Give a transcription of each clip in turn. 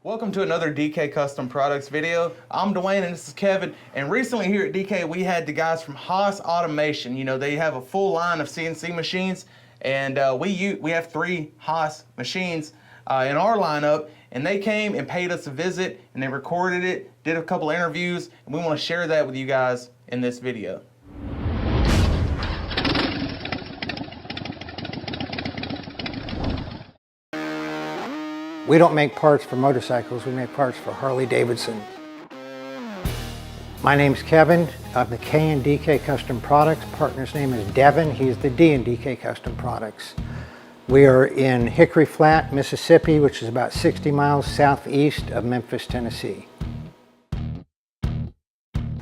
Welcome to another DK Custom Products video. I'm Dwayne and this is Kevin. And recently here at DK we had the guys from HAAS Automation. You know, they have a full line of CNC machines, and we have 3 HAAS machines in our lineup, and they came and paid us a visit and they recorded it, did a couple interviews, and we want to share that with you guys in this video. We don't make parts for motorcycles, we make parts for Harley-Davidson. My name's Kevin of the K and DK Custom Products. Partner's name is Devin, he's the D and DK Custom Products. We are in Hickory Flat, Mississippi, which is about 60 miles southeast of Memphis, Tennessee.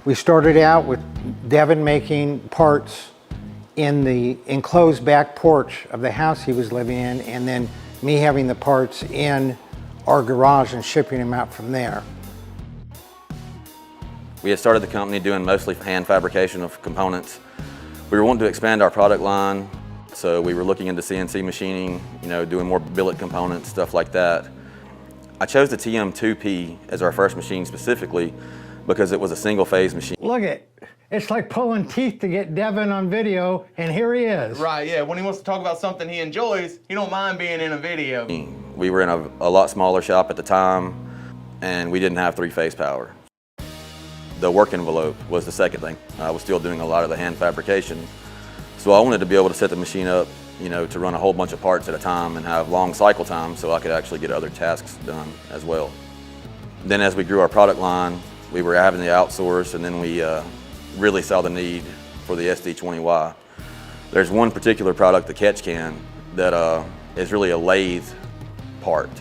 We started out with Devin making parts in the enclosed back porch of the house he was living in, and then me having the parts in our garage and shipping them out from there. We had started the company doing mostly hand fabrication of components. We were wanting to expand our product line, so we were looking into CNC machining, you know, doing more billet components, stuff like that. I chose the TM2p as our first machine specifically because it was a single phase machine. Look it's like pulling teeth to get Devin on video, and here he is. Right, yeah, when he wants to talk about something he enjoys, he don't mind being in a video. We were in a lot smaller shop at the time, and we didn't have 3-phase power. The work envelope was the second thing. I was still doing a lot of the hand fabrication, so I wanted to be able to set the machine up, you know, to run a whole bunch of parts at a time and have long cycle time so I could actually get other tasks done as well. Then as we grew our product line, we were having to outsource, and then we really saw the need for the ST20y. There's one particular product, the catch can, that is really a lathe part.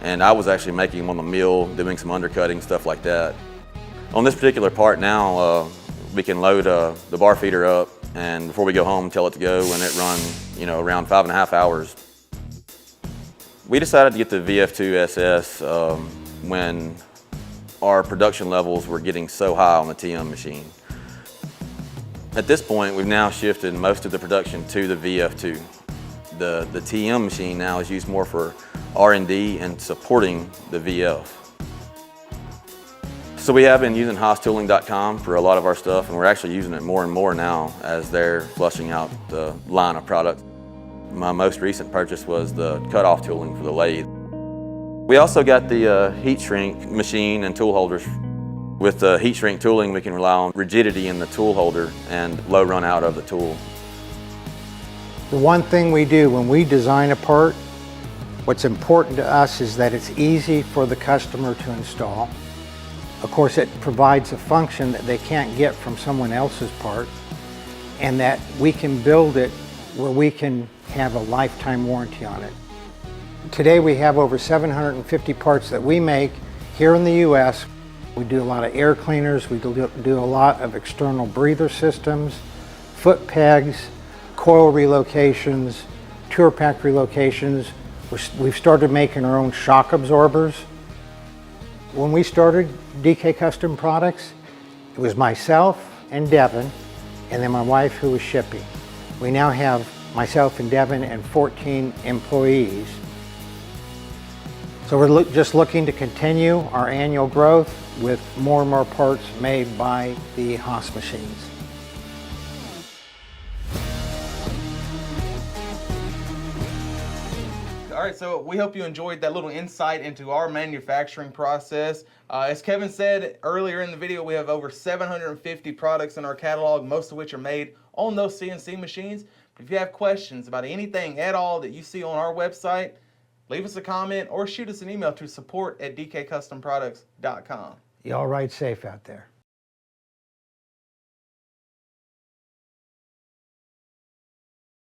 And I was actually making them on the mill, doing some undercutting, stuff like that. On this particular part now, we can load the bar feeder up, and before we go home, tell it to go, and it runs, you know, around 5.5 hours. We decided to get the VF2ss when our production levels were getting so high on the TM machine. At this point, we've now shifted most of the production to the VF2. The TM machine now is used more for R&D and supporting the VF. So we have been using HAAStooling.com for a lot of our stuff, and we're actually using it more and more now as they're flushing out the line of products. My most recent purchase was the cutoff tooling for the lathe. We also got the heat shrink machine and tool holders. With the heat shrink tooling, we can rely on rigidity in the tool holder and low run out of the tool. The one thing we do when we design a part, what's important to us is that it's easy for the customer to install. Of course, it provides a function that they can't get from someone else's part, and that we can build it where we can have a lifetime warranty on it. Today we have over 750 parts that we make here in the US. We do a lot of air cleaners, we do a lot of external breather systems, foot pegs, coil relocations, tour pack relocations. We've started making our own shock absorbers. When we started DK Custom Products, it was myself and Devin, and then my wife who was shipping. We now have myself and Devin and 14 employees. So we're just looking to continue our annual growth with more and more parts made by the HAAS machines. All right, so we hope you enjoyed that little insight into our manufacturing process. As Kevin said earlier in the video, we have over 750 products in our catalog, most of which are made on those CNC machines. If you have questions about anything at all that you see on our website, leave us a comment or shoot us an email to support@dkcustomproducts.com. Y'all ride safe out there.